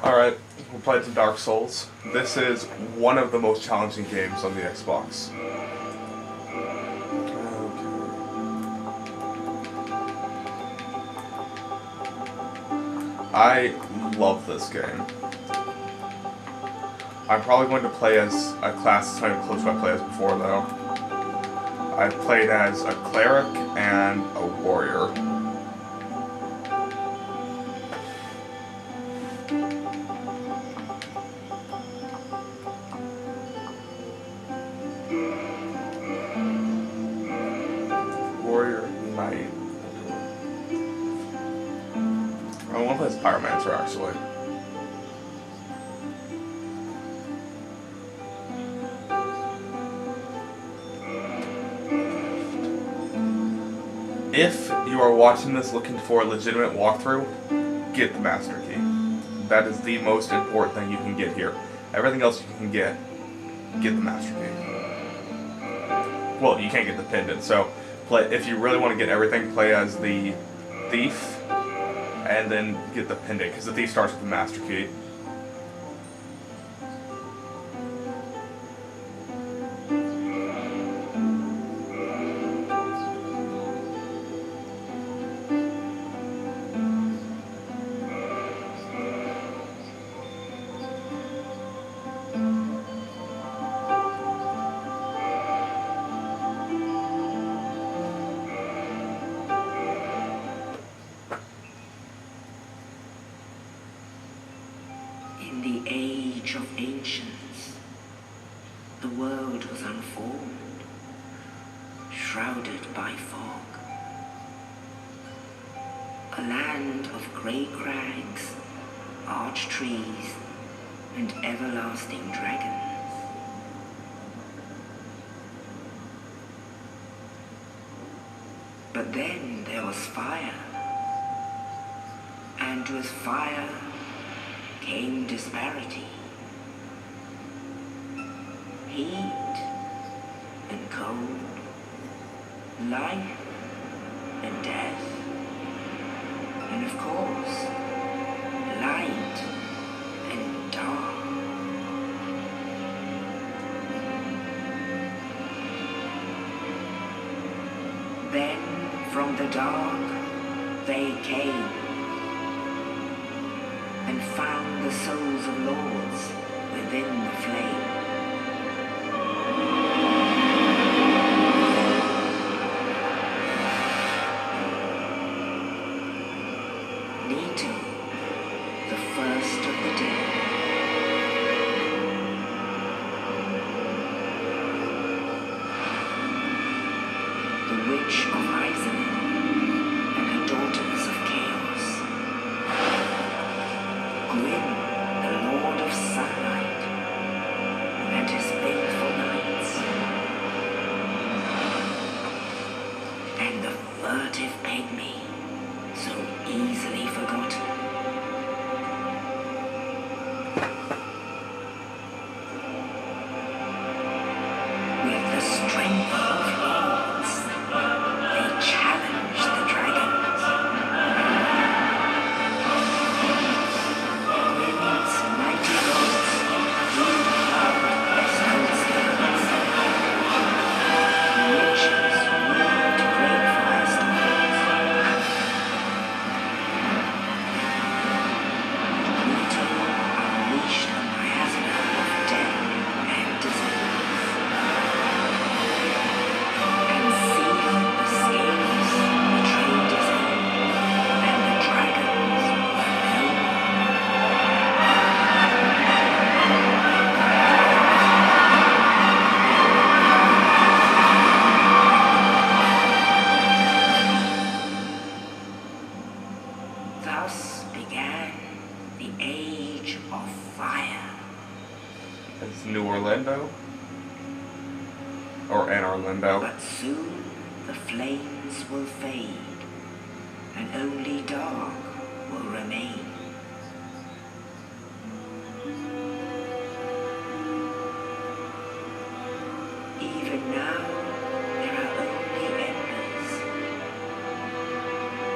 Alright, we'll play some Dark Souls. This is one of the most challenging games on the Xbox. I love this game. I'm probably going to play as a class that's not even close to what I played as before, though. I've played as a cleric and a warrior. Warrior, knight. I want to play as Pyromancer, actually. If you are watching this looking for a legitimate walkthrough, get the Master Key. That is the most important thing you can get here. Everything else you can get the Master Key. Well, you can't get the pendant, so if you really want to get everything, play as the Thief, and then get the pendant, because the Thief starts with the Master Key. In the age of ancients, the world was unformed, shrouded by fog. A land of grey crags, arched trees, and everlasting dragons. But then there was fire, and with fire came disparity, heat and cold, life and death, and of course, light and dark. Then from the dark they came and found the souls of lords within the flame. Nito, the first of the dead. The witch of Isolin and her daughters of chaos. Gwyn, the Lord of Sunlight, and his faithful knights. And the furtive pygmy, so easily forgotten. With the strength of lords, they challenged the dragons. Gwyn's mighty lords ruled over their stones. The witches ruled great firestorms. Nito unleashed a miasma of death and disease, and sealed the scales betrayed his aim, and the dragons were no more. Thus began the Age of Fire. It's New Orlando? Or Anne Orlando. But soon the flames will fade, and only dark will remain. Even now, there are only embers.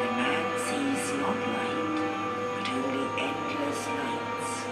A man sees not light, but only endless nights.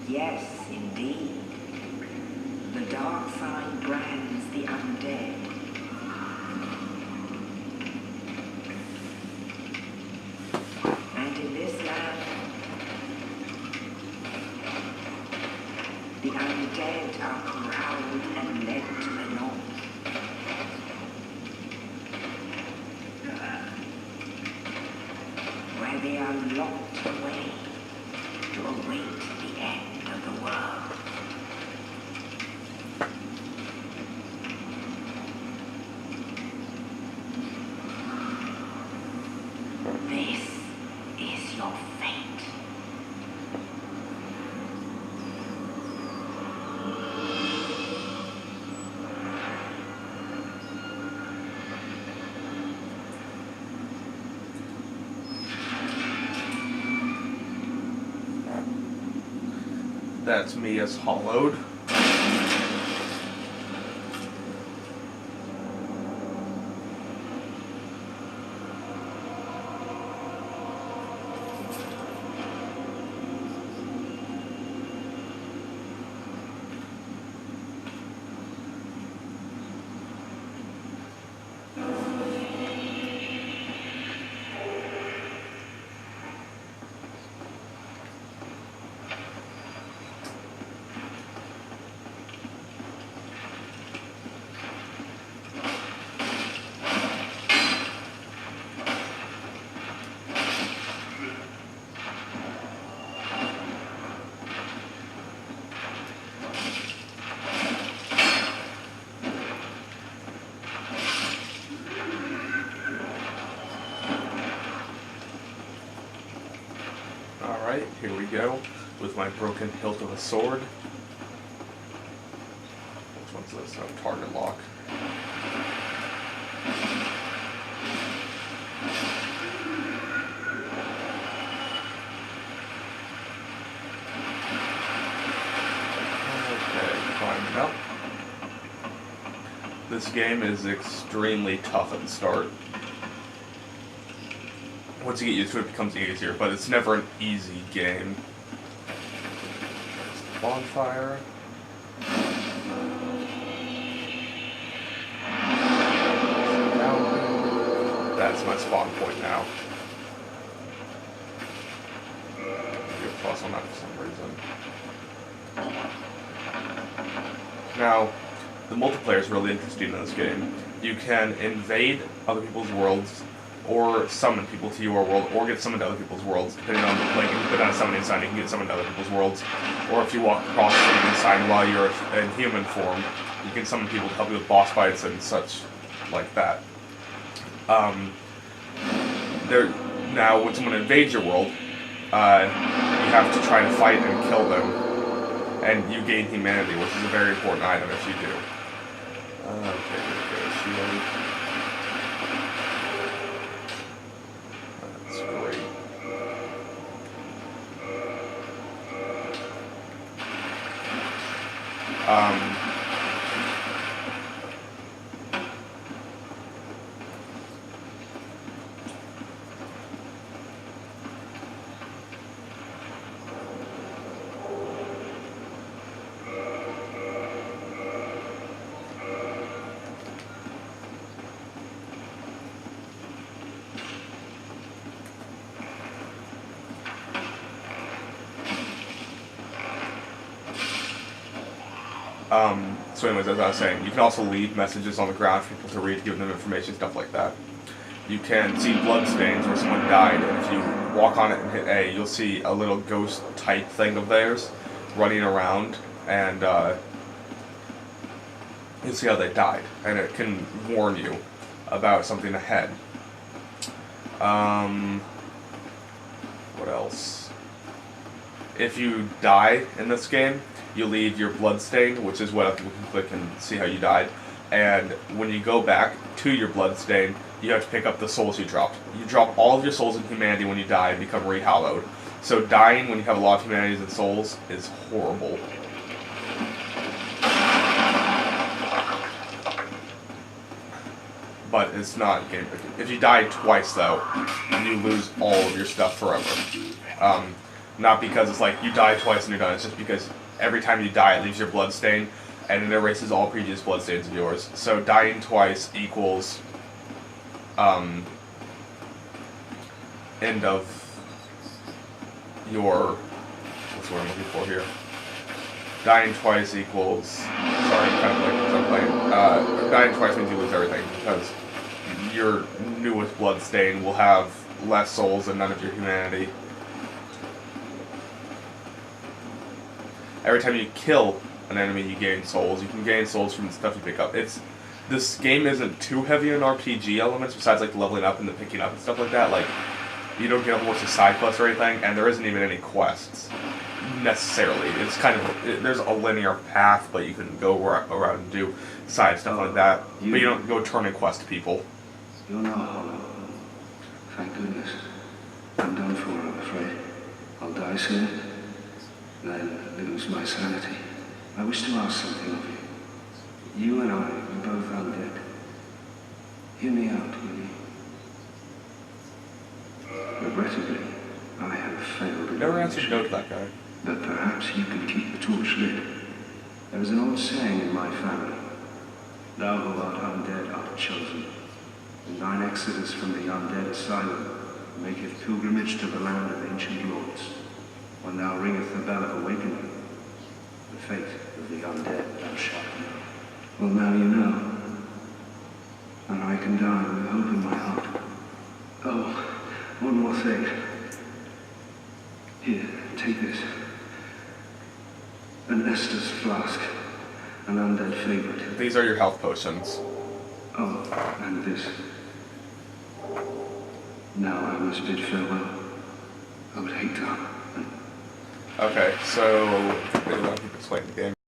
Yes, indeed. The dark side brands the undead. And in this land, the undead are corralled and led to the north. Where they are locked away to await the end of the world. This is your fate. That's me as hollowed. Alright, here we go, with my broken hilt of a sword. Which one's this? Oh, target lock. Okay, climbing up. This game is extremely tough at the start. Once you get used to it, it becomes easier, but it's never an easy game. Bonfire. That's my spawn point now. Get a plus on that for some reason. Now, the multiplayer is really interesting in this game. You can invade other people's worlds, or summon people to your world, or get summoned to other people's worlds, depending on, like, if you put down a summoning sign, you can get summoned to other people's worlds. Or if you walk across the summoning sign while you're in human form, you can summon people to help you with boss fights and such like that. Now, when someone invades your world, you have to try to fight and kill them, and you gain humanity, which is a very important item if you do. Okay, here we go, shield. That's great. So anyways, as I was saying, you can also leave messages on the ground for people to read, give them information, stuff like that. You can see blood stains where someone died, and if you walk on it and hit A, you'll see a little ghost type thing of theirs running around, and you'll see how they died, and it can warn you about something ahead. What else? If you die in this game, you leave your blood stain, which is what people can click and see how you died. And when you go back to your blood stain, you have to pick up the souls you dropped. You drop all of your souls in humanity when you die and become re-hallowed. So dying when you have a lot of humanities and souls is horrible. But it's not game breaking. If you die twice though, you lose all of your stuff forever. Not because it's like you die twice and you're done. It's just because every time you die, it leaves your blood stain, and it erases all previous blood stains of yours. So dying twice equals end of your, what's the word I'm looking for here? Dying twice equals, sorry, I'm kind of like, because I'm playing, dying twice means you lose everything, because your newest blood stain will have less souls and none of your humanity. Every time you kill an enemy, you gain souls. You can gain souls from the stuff you pick up. This game isn't too heavy on RPG elements, besides like the leveling up and the picking up and stuff like that. Like, you don't get a whole bunch of side quests or anything, and there isn't even any quests necessarily. It's kind of there's a linear path, but you can go around and do side stuff like that. But you don't go turn and quest people. You're not hollow. Thank goodness. I'm done for, I'm afraid. I'll die soon, then lose my sanity. I wish to ask something of you. You and I are both undead. Hear me out, will you? Regrettably, I have failed in Never my answered mission. no to that guy. But perhaps you can keep the torch lit. There is an old saying in my family. Thou who art undead art chosen. And thine exodus from the undead asylum maketh pilgrimage to the land of ancient lords. When thou ringeth the bell of awakening, the fate of the undead thou shalt know. Well, now you know. And I can die with hope in my heart. Oh, one more thing. Here, take this. An Estus flask. An undead favorite. These are your health potions. Oh, and this. Now I must bid farewell. I would hate to. Okay, so I keep explaining the game.